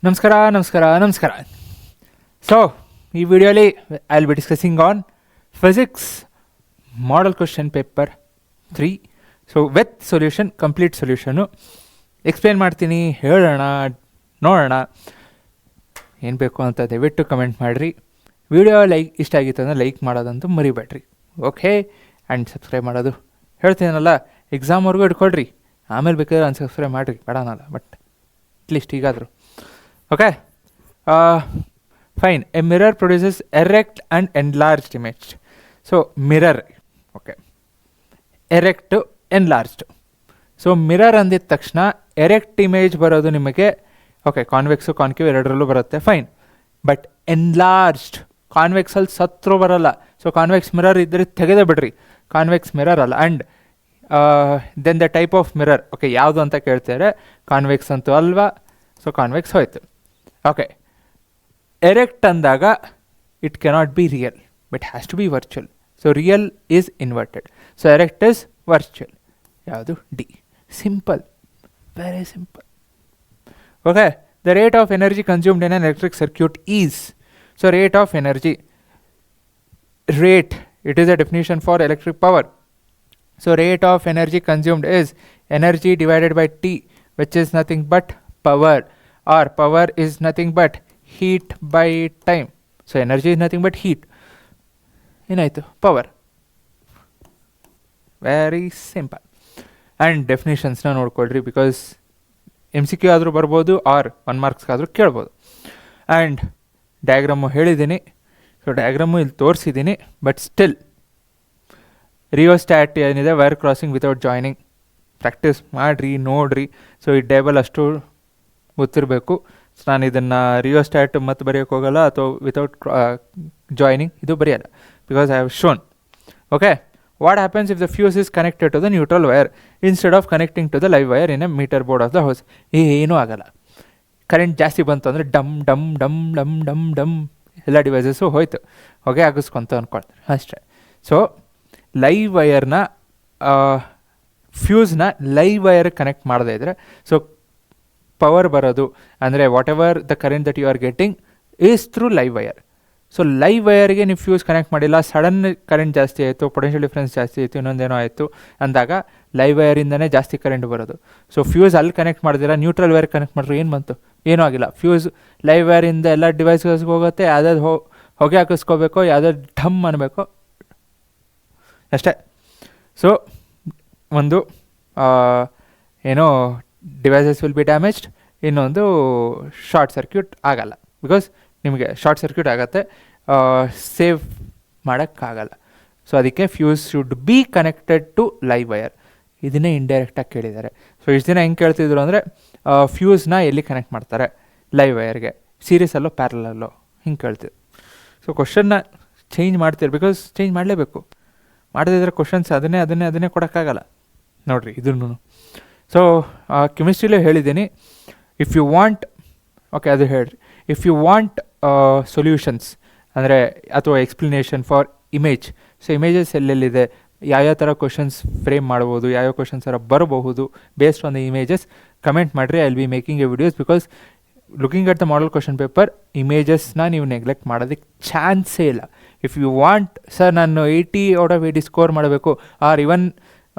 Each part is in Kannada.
ನಮಸ್ಕಾರ. ಸೊ ಈ ವಿಡಿಯೋಲಿ I will be discussing on physics model question paper 3. So with solution, complete ಸೊಲ್ಯೂಷನ್ನು ಎಕ್ಸ್ಪ್ಲೇನ್ ಮಾಡ್ತೀನಿ, ಹೇಳೋಣ, ನೋಡೋಣ. ಏನು ಬೇಕು ಅಂತ ದಯವಿಟ್ಟು ಕಮೆಂಟ್ ಮಾಡಿರಿ. ವಿಡಿಯೋ ಇಷ್ಟ ಆಗಿತ್ತು ಅಂದರೆ ಲೈಕ್ ಮಾಡೋದಂತೂ ಮರಿಬೇಡ್ರಿ, ಓಕೆ? ಆ್ಯಂಡ್ ಸಬ್ಸ್ಕ್ರೈಬ್ ಮಾಡೋದು ಹೇಳ್ತೀನಲ್ಲ, ಎಕ್ಸಾಮ್ವರೆಗೂ ಇಟ್ಕೊಳ್ರಿ, ಆಮೇಲೆ ಬೇಕಾದ್ರೆ ಅನ್ಸಬ್ಸ್ಕ್ರೈಬ್ ಮಾಡಿರಿ, ಬೇಡನಲ್ಲ, ಬಟ್ ಅಟ್ಲೀಸ್ಟ್ ಈಗಾದರೂ okay. Fine. A mirror produces erect and enlarged image. So mirror, okay, erect, enlarged. So mirror ಅಂದಿದ ತಕ್ಷಣ ಎರೆಕ್ಟ್ ಇಮೇಜ್ ಬರೋದು ನಿಮಗೆ, ಓಕೆ, ಕಾನ್ವೆಕ್ಸು ಕಾನ್ಕೇವ್ ಎರಡರಲ್ಲೂ ಬರುತ್ತೆ, ಫೈನ್. ಬಟ್ ಎನ್ಲಾರ್ಜ್ಡ್, ಕಾನ್ವೆಕ್ಸಲ್ಲಿ ಸತ್ರು ಬರೋಲ್ಲ. ಸೊ ಕಾನ್ವೆಕ್ಸ್ ಮಿರರ್ ಇದ್ದರೆ ತೆಗೆದೇ ಬಿಡ್ರಿ, ಕಾನ್ವೆಕ್ಸ್ ಮಿರರ್ ಅಲ್ಲ. And then the type of mirror, okay, ಯಾವುದು ಅಂತ ಕೇಳ್ತಾರೆ. ಕಾನ್ವೆಕ್ಸ್ ಅಂತೂ ಅಲ್ವಾ, ಸೊ ಕಾನ್ವೆಕ್ಸ್ ಹೋಯ್ತು. ಓಕೆ, ಎರೆಕ್ಟ್ ಅಂದಾಗ it cannot be real, but has to be virtual. So real is inverted, so erect is virtual. ಯಾವುದು? D. Simple, very simple. Okay, the rate of energy consumed in an electric circuit is. So rate of energy, rate, it is a definition for electric power. So rate of energy consumed is energy divided by T, which is nothing but power, or power is nothing but heat by time. So energy is nothing but heat. ಏನಾಯಿತು? ಪವರ್. Very simple. ಆ್ಯಂಡ್ ಡೆಫಿನೇಷನ್ಸ್ನ ನೋಡ್ಕೊಳ್ರಿ, ಬಿಕಾಸ್ MCQ ಆದರೂ ಬರ್ಬೋದು, ಆರ್ 1 ಮಾರ್ಕ್ಸ್ಗಾದರೂ ಕೇಳ್ಬೋದು. ಆ್ಯಂಡ್ ಡಯಾಗ್ರಾಮು ಹೇಳಿದ್ದೀನಿ, ಸೊ ಡಯಾಗ್ರಾಮು ಇಲ್ಲಿ ತೋರಿಸಿದ್ದೀನಿ, ಬಟ್ ಸ್ಟಿಲ್ ರಿಯೋಸ್ಟ್ಯಾಟ್ ಏನಿದೆ, wire crossing without joining, practice ಮಾಡಿರಿ, ನೋಡಿರಿ. ಸೊ ಈ ಟೇಬಲ್ ಅಷ್ಟು ಗೊತ್ತಿರಬೇಕು. ಸೊ ನಾನು ಇದನ್ನು ರಿಯೋಸ್ಟ್ಯಾಟ್ ಮತ್ತು ಬರೆಯೋಕ್ಕೆ ಹೋಗಲ್ಲ, ಅಥವಾ ವಿತೌಟ್ ಜಾಯ್ನಿಂಗ್ ಇದು ಬರೆಯಲ್ಲ, because I have shown. Okay, what happens if the fuse is connected to the neutral wire instead of connecting to the live wire in a meter board of the house? ಏನೂ ಆಗಲ್ಲ. ಕರೆಂಟ್ ಜಾಸ್ತಿ ಬಂತು ಅಂದರೆ ಡಮ್ ಡಮ್ ಡಮ್ ಡಮ್ ಡಮ್ ಡಮ್ ಎಲ್ಲ ಡಿವೈಸಸ್ಸು ಹೋಯ್ತು, ಹೊಗೆ ಹಾಕಿಸ್ಕೊಂತ ಅಂದ್ಕೊಳ್ತಾರೆ ಅಷ್ಟೇ. ಸೊ ಲೈವ್ ವೈರ್ನ, ಫ್ಯೂಸ್ನ ಲೈವ್ ವೈರ್ ಕನೆಕ್ಟ್ ಮಾಡದೇ ಇದ್ದರೆ, ಸೊ ಪವರ್ ಬರೋದು ಅಂದರೆ whatever the current that you are getting is through live wire. So live ವೈರ್ಗೆ ನೀವು ಫ್ಯೂಸ್ ಕನೆಕ್ಟ್ ಮಾಡಿಲ್ಲ, ಸಡನ್ ಕರೆಂಟ್ ಜಾಸ್ತಿ ಆಯಿತು, ಪೊಟೆನ್ಷಿಯಲ್ ಡಿಫ್ರೆನ್ಸ್ ಜಾಸ್ತಿ ಆಯಿತು, ಇನ್ನೊಂದೇನೋ ಆಯಿತು ಅಂದಾಗ ಲೈವ್ ವೈರಿಂದನೇ ಜಾಸ್ತಿ ಕರೆಂಟ್ ಬರೋದು. ಸೊ ಫ್ಯೂಸ್ ಅಲ್ಲಿ ಕನೆಕ್ಟ್ ಮಾಡಿದಿರ, ನ್ಯೂಟ್ರಲ್ ವೈರ್ ಕನೆಕ್ಟ್ ಮಾಡಿದ್ರೆ ಏನು ಬಂತು? ಏನೂ ಆಗಿಲ್ಲ. ಫ್ಯೂಸ್ ಲೈವ್ ವೈರಿಂದ ಎಲ್ಲ ಡಿವೈಸ್ಗೆ ಹೋಗುತ್ತೆ, ಯಾವ್ದಾದ್ರು ಹೊಗೆ ಹಾಕಿಸ್ಕೋಬೇಕು, ಯಾವ್ದಾದ್ರು ಢಮ್ ಅನ್ನಬೇಕು ಅಷ್ಟೇ. ಸೊ ಒಂದು ಏನೋ ಡಿವೈಸಸ್ ವಿಲ್ ಬಿ ಡ್ಯಾಮೇಜ್ಡ್, ಇನ್ನೊಂದು ಶಾರ್ಟ್ ಸರ್ಕ್ಯೂಟ್ ಆಗಲ್ಲ, ಬಿಕಾಸ್ ನಿಮಗೆ ಶಾರ್ಟ್ ಸರ್ಕ್ಯೂಟ್ ಆಗುತ್ತೆ, ಸೇವ್ ಮಾಡೋಕ್ಕಾಗಲ್ಲ. ಸೊ ಅದಕ್ಕೆ fuse should be connected to live wire. ಇದನ್ನೇ ಇಂಡೈರೆಕ್ಟಾಗಿ ಕೇಳಿದ್ದಾರೆ. ಸೊ ಇಷ್ಟು ದಿನ ಹೆಂಗೆ ಕೇಳ್ತಿದ್ರು ಅಂದರೆ, ಫ್ಯೂಸ್ನ ಎಲ್ಲಿ ಕನೆಕ್ಟ್ ಮಾಡ್ತಾರೆ? ಲೈವ್ ವೈರ್ಗೆ, ಸೀರೀಸಲ್ಲೋ ಪ್ಯಾರಲಲ್ಲೋ, ಹಿಂಗೆ ಕೇಳ್ತಿದ್ರು. ಸೊ ಕ್ವಶನ್ನ ಚೇಂಜ್ ಮಾಡ್ತೀರಿ, ಬಿಕಾಸ್ ಚೇಂಜ್ ಮಾಡಲೇಬೇಕು. ಮಾಡದಿದ್ರೆ ಕ್ವಶನ್ಸ್ ಅದನ್ನೇ ಕೊಡೋಕ್ಕಾಗಲ್ಲ. ನೋಡಿರಿ ಇದನ್ನು. ಸೊ ಕೆಮಿಸ್ಟ್ರಿಲೂ ಹೇಳಿದ್ದೀನಿ, ಇಫ್ ಯು ವಾಂಟ್, ಓಕೆ ಅದು ಹೇಳ್ರಿ, ಇಫ್ ಯು ವಾಂಟ್ ಸೊಲ್ಯೂಷನ್ಸ್ ಅಂದರೆ ಅಥವಾ explanation for image. So images ಎಲ್ಲೆಲ್ಲಿದೆ, ಯಾವ್ಯಾವ ಥರ ಕ್ವಶನ್ಸ್ ಫ್ರೇಮ್ ಮಾಡ್ಬೋದು, ಯಾವ್ಯಾವ ಕ್ವಶನ್ಸ್ ಥರ ಬರಬಹುದು based on the images, comment ಮಾಡಿರಿ. I will be making a videos, because looking at the model question paper, ಇಮೇಜಸ್ನ ನೀವು ನೆಗ್ಲೆಕ್ಟ್ ಮಾಡೋದಕ್ಕೆ ಚಾನ್ಸೇ ಇಲ್ಲ. ಇಫ್ ಯು ವಾಂಟ್, ಸರ್ ನಾನು 80 ಔಟ್ ಆಫ್ 80 ಸ್ಕೋರ್ ಮಾಡಬೇಕು, or even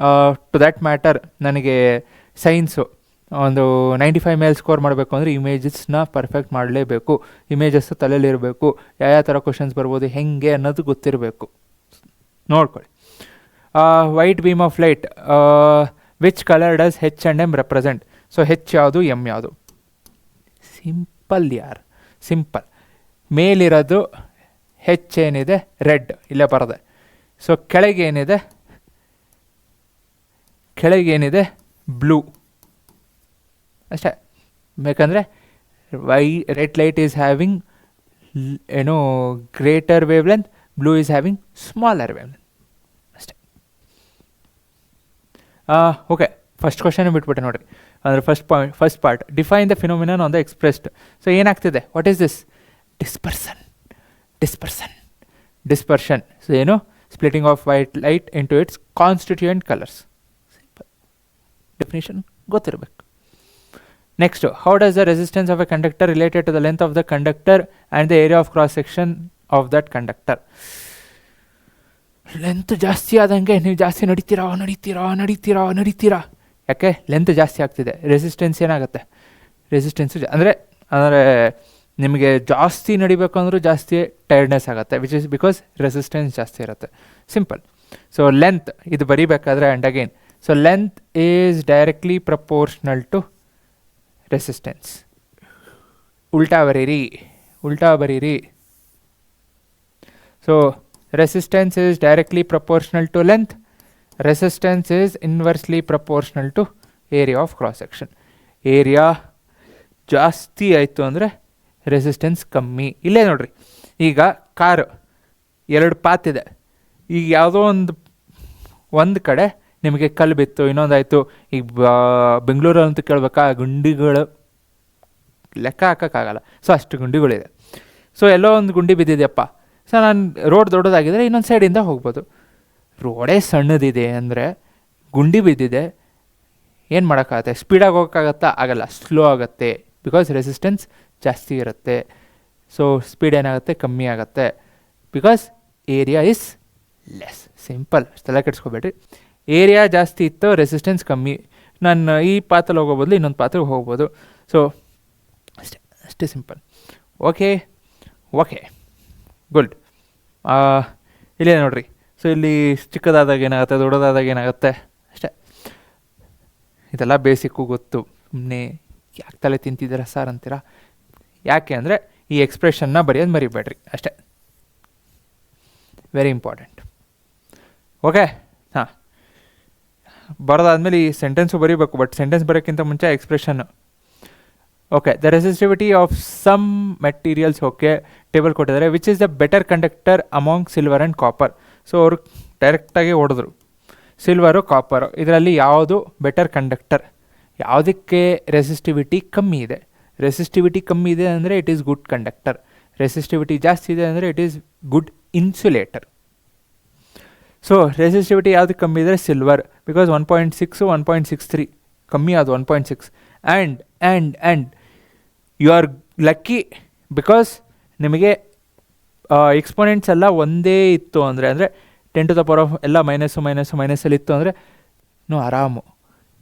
to that matter ನನಗೆ ಸೈನ್ಸು ಒಂದು 95 ಮೇಲೆ ಸ್ಕೋರ್ ಮಾಡಬೇಕು ಅಂದರೆ ಇಮೇಜಸ್ನ ಪರ್ಫೆಕ್ಟ್ ಮಾಡಲೇಬೇಕು. ಇಮೇಜಸ್ಸು ತಲೆಯಲ್ಲಿರಬೇಕು, ಯಾವ ಥರ ಕ್ವಶನ್ಸ್ ಬರ್ಬೋದು, ಹೆಂಗೆ ಅನ್ನೋದು ಗೊತ್ತಿರಬೇಕು. ನೋಡ್ಕೊಳ್ಳಿ. White beam of light, which colour does H and M represent? So H ಯಾವುದು, M ಯಾವುದು? ಸಿಂಪಲ್ ಯಾರ್, ಸಿಂಪಲ್. ಮೇಲಿರೋದು H ಏನಿದೆ ರೆಡ್, ಇಲ್ಲೇ ಬರದೆ. ಸೊ ಕೆಳಗೇನಿದೆ ಬ್ಲೂ ಅಷ್ಟೇ. ಬೇಕಂದರೆ ರೆಡ್ ಲೈಟ್ ಈಸ್ ಹ್ಯಾವಿಂಗ್ ಏನೋ greater wavelength, blue is having smaller wavelength ಅಷ್ಟೇ. ಓಕೆ, ಫಸ್ಟ್ ಕ್ವಶನ್ ಬಿಟ್ಬಿಟ್ಟೆ ನೋಡಿರಿ. ಅಂದರೆ first part, define the phenomenon on the expressed. So ಏನಾಗ್ತಿದೆ, what is this? Dispersion. So ಏನು? Splitting of white light into its constituent colours. Simple definition ಗೊತ್ತಿರಬೇಕು. Next, how does the resistance of a conductor related to the length of the conductor and the area of cross section of that conductor. Length ಜಾಸ್ತಿ ಆದಂಗೆ ನೀವು ಜಾಸ್ತಿ ನಡೀತೀರಾ. ಯಾಕೆ? ಲೆಂತ್ ಜಾಸ್ತಿ ಆಗ್ತಿದೆ, ರೆಸಿಸ್ಟೆನ್ಸ್ ಏನಾಗುತ್ತೆ? ರೆಸಿಸ್ಟೆನ್ಸು ಅಂದರೆ ನಿಮಗೆ ಜಾಸ್ತಿ ನಡಿಬೇಕು ಅಂದರೂ ಜಾಸ್ತಿ ಟೈರ್ಡ್ನೆಸ್ ಆಗುತ್ತೆ, ವಿಚ್ ಇಸ್ ಬಿಕಾಸ್ ರೆಸಿಸ್ಟೆನ್ಸ್ ಜಾಸ್ತಿ ಇರುತ್ತೆ. ಸಿಂಪಲ್. ಸೊ ಲೆಂತ್ ಇದು ಬರೀಬೇಕಾದ್ರೆ and again, so length is directly proportional to resistance. ಉಲ್ಟಾ ಬರೀರಿ. So resistance is directly proportional to length, resistance is inversely proportional to area of cross section. Area ಜಾಸ್ತಿ ಆಯಿತು ಅಂದರೆ ರೆಸಿಸ್ಟೆನ್ಸ್ ಕಮ್ಮಿ. ಇಲ್ಲೇ ನೋಡ್ರಿ, ಈಗ ಕಾರು 2 ಪಾತ್ ಇದೆ. ಈಗ ಯಾವುದೋ ಒಂದು ಕಡೆ ನಿಮಗೆ ಕಲ್ಲು ಬಿತ್ತು, ಇನ್ನೊಂದಾಯಿತು. ಈಗ ಬೆಂಗಳೂರಲ್ಲಂತೂ ಕೇಳ್ಬೇಕಾ, ಗುಂಡಿಗಳು ಲೆಕ್ಕ ಹಾಕೋಕ್ಕಾಗಲ್ಲ. ಸೊ ಅಷ್ಟು ಗುಂಡಿಗಳಿದೆ. ಸೊ ಎಲ್ಲೋ ಒಂದು ಗುಂಡಿ ಬಿದ್ದಿದೆಯಪ್ಪ, ಸೊ ನಾನು ರೋಡ್ ದೊಡ್ಡದಾಗಿದ್ದರೆ ಇನ್ನೊಂದು ಸೈಡಿಂದ ಹೋಗ್ಬೋದು. ರೋಡೇ ಸಣ್ಣದಿದೆ ಅಂದರೆ, ಗುಂಡಿ ಬಿದ್ದಿದೆ, ಏನು ಮಾಡೋಕ್ಕಾಗತ್ತೆ? ಸ್ಪೀಡಾಗಿ ಹೋಗೋಕ್ಕಾಗತ್ತಾ? ಆಗಲ್ಲ, ಸ್ಲೋ ಆಗುತ್ತೆ, ಬಿಕಾಸ್ ರೆಸಿಸ್ಟೆನ್ಸ್ ಜಾಸ್ತಿ ಇರುತ್ತೆ. ಸೊ ಸ್ಪೀಡ್ ಏನಾಗುತ್ತೆ? ಕಮ್ಮಿ ಆಗುತ್ತೆ, because area is less. Simple, ತಲೆ ಕೆಡಿಸ್ಕೋಬೇಡ್ರಿ. ಏರಿಯಾ ಜಾಸ್ತಿ ಇತ್ತು, ರೆಸಿಸ್ಟೆನ್ಸ್ ಕಮ್ಮಿ. ನಾನು ಈ ಪಾತ್ರಲ್ಲಿ ಹೋಗೋ ಬದಲು ಇನ್ನೊಂದು ಪಾತ್ರೆಗೆ ಹೋಗ್ಬೋದು. ಸೊ ಅಷ್ಟೇ ಸಿಂಪಲ್. Okay, good. ಇಲ್ಲೇ ನೋಡ್ರಿ, ಸೊ ಇಲ್ಲಿ ಚಿಕ್ಕದಾದಾಗ ಏನಾಗುತ್ತೆ, ದೊಡ್ಡದಾದಾಗ ಏನಾಗುತ್ತೆ, ಅಷ್ಟೇ. ಇದೆಲ್ಲ ಬೇಸಿಕ್ಕು ಗೊತ್ತು. ಸುಮ್ಮನೆ ಯಾಕೆ ತಲೆ ತಿಂತಿದ್ದೀರ ಸರ್ ಅಂತೀರಾ? ಯಾಕೆ ಅಂದರೆ ಈ ಎಕ್ಸ್ಪ್ರೆಷನ್ನ ಬರೆಯೋದು ಮರಿಬೇಡ್ರಿ, ಅಷ್ಟೇ. Very important. ಓಕೆ, ಹಾಂ, ಬರೋದಾದ್ಮೇಲೆ ಈ ಸೆಂಟೆನ್ಸು ಬರೀಬೇಕು, ಬಟ್ ಸೆಂಟೆನ್ಸ್ ಬರೋಕ್ಕಿಂತ ಮುಂಚೆ ಎಕ್ಸ್ಪ್ರೆಷನ್ನು. Okay, the resistivity of some materials, okay, table ಕೊಟ್ಟಿದ್ದಾರೆ. Which is the better conductor among silver and copper. So ಅವರು ಡೈರೆಕ್ಟಾಗಿ ಹೊಡೆದ್ರು, ಸಿಲ್ವರು, ಕಾಪರು, ಇದರಲ್ಲಿ ಯಾವುದು ಬೆಟರ್ ಕಂಡಕ್ಟರ್? ಯಾವುದಕ್ಕೆ ರೆಸಿಸ್ಟಿವಿಟಿ ಕಮ್ಮಿ ಇದೆ? ರೆಸಿಸ್ಟಿವಿಟಿ ಕಮ್ಮಿ ಇದೆ ಅಂದರೆ it is good conductor. Resistivity ಜಾಸ್ತಿ ಇದೆ ಅಂದರೆ it is good insulator. So resistivity ಯಾವುದಕ್ಕೆ ಕಮ್ಮಿ ಇದೆ? ಸಿಲ್ವರ್, ಬಿಕಾಸ್ 1.6 1.63 ಕಮ್ಮಿ ಅದು 1.6. And you are lucky, because ನಿಮಗೆ ಎಕ್ಸ್ಪೋನೆಂಟ್ಸ್ ಎಲ್ಲ ಒಂದೇ ಇತ್ತು ಅಂದರೆ 10 to the power ಎಲ್ಲ ಮೈನಸ್ಸಲ್ಲಿ ಇತ್ತು ಅಂದರೆ ಇನ್ನೂ ಆರಾಮು.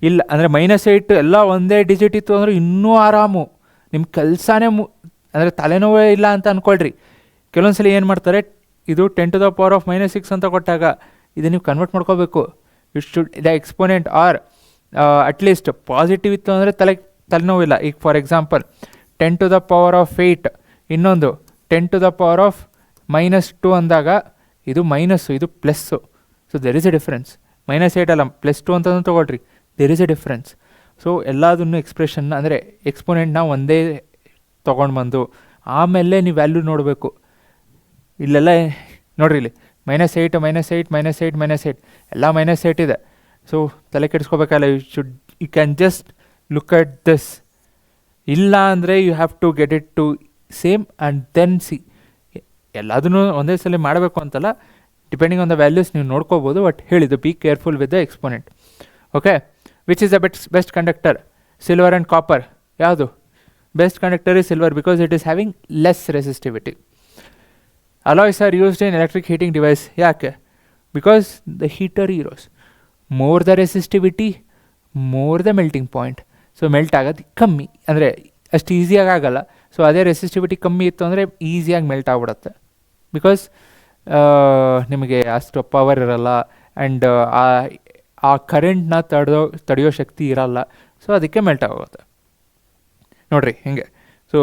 ಇಲ್ಲ ಅಂದರೆ -8 ಎಲ್ಲ ಒಂದೇ ಡಿಜಿಟ್ ಇತ್ತು ಅಂದರೆ ಇನ್ನೂ ಆರಾಮು. ನಿಮ್ಮ ಕೆಲಸನೇ ಅಂದರೆ ತಲೆನೋವೇ ಇಲ್ಲ ಅಂತ ಅಂದ್ಕೊಳ್ರಿ. ಕೆಲವೊಂದು ಸಲ ಏನು ಮಾಡ್ತಾರೆ, ಇದು 10 to the power -6 ಅಂತ ಕೊಟ್ಟಾಗ ಇದು ನೀವು ಕನ್ವರ್ಟ್ ಮಾಡ್ಕೋಬೇಕು. It should the exponent are at least positive ಇತ್ತು ಅಂದರೆ ತಲೆನೋವಿಲ್ಲ. ಈಗ for example 10 to the power 8, ಇನ್ನೊಂದು 10 to the power -2 ಅಂದಾಗ ಇದು ಮೈನಸ್ಸು, ಇದು plus. So there is A difference. -8 ಅಲ್ಲ, +2 ಅಂತಲೂ ತೊಗೊಳ್ರಿ, there is A difference. So ಎಲ್ಲದನ್ನು ಎಕ್ಸ್ಪ್ರೆಷನ್ನ ಅಂದರೆ ಎಕ್ಸ್ಪೋನೆಂಟ್ನ ಒಂದೇ ತೊಗೊಂಡು ಬಂದು ಆಮೇಲೆ ನೀವು ವ್ಯಾಲ್ಯೂ ನೋಡಬೇಕು. ಇಲ್ಲೆಲ್ಲ ನೋಡ್ರಿ, ಇಲ್ಲಿ -8 -8 ಎಲ್ಲ -8 ಇದೆ. ಸೊ ತಲೆ ಕೆಡಿಸ್ಕೋಬೇಕಲ್ಲ. You can just look at this. ಇಲ್ಲ ಅಂದರೆ you have to get it to same and then see. ಎಲ್ಲದನ್ನೂ ಒಂದೇ ಸಲ ಮಾಡಬೇಕು ಅಂತಲ್ಲ, ಡಿಪೆಂಡಿಂಗ್ ಆನ್ ದ ವ್ಯಾಲ್ಯೂಸ್ ನೀವು ನೋಡ್ಕೋಬೋದು. ಬಟ್ ಹೇಳಿದ್ದು be careful with the exponent. Okay, which is the best conductor? Silver and copper. ಯಾವುದು best conductor? Is silver, because it is having less resistivity. Alloys are used in electric heating device. ಯಾಕೆ? ಬಿಕಾಸ್ ದ ಹೀಟರ್ ಈರೋಸ್ more the resistivity, more the melting point. So melt ಆಗೋದು ಕಮ್ಮಿ, ಅಂದರೆ ಅಷ್ಟು ಈಸಿಯಾಗಿ ಆಗೋಲ್ಲ. ಸೊ ಅದೇ ರೆಸಿಸ್ಟಿವಿಟಿ ಕಮ್ಮಿ ಇತ್ತು ಅಂದರೆ ಈಸಿಯಾಗಿ ಮೆಲ್ಟ್ ಆಗಿಬಿಡುತ್ತೆ, ಬಿಕಾಸ್ ನಿಮಗೆ ಅಷ್ಟು ಪವರ್ ಇರಲ್ಲ ಆ್ಯಂಡ್ ಆ ಕರೆಂಟ್ನ ತಡೆಯೋ ಶಕ್ತಿ ಇರಲ್ಲ. ಸೊ ಅದಕ್ಕೆ ಮೆಲ್ಟ್ ಆಗೋಗುತ್ತೆ ನೋಡಿರಿ ಹಿಂಗೆ. ಸೊ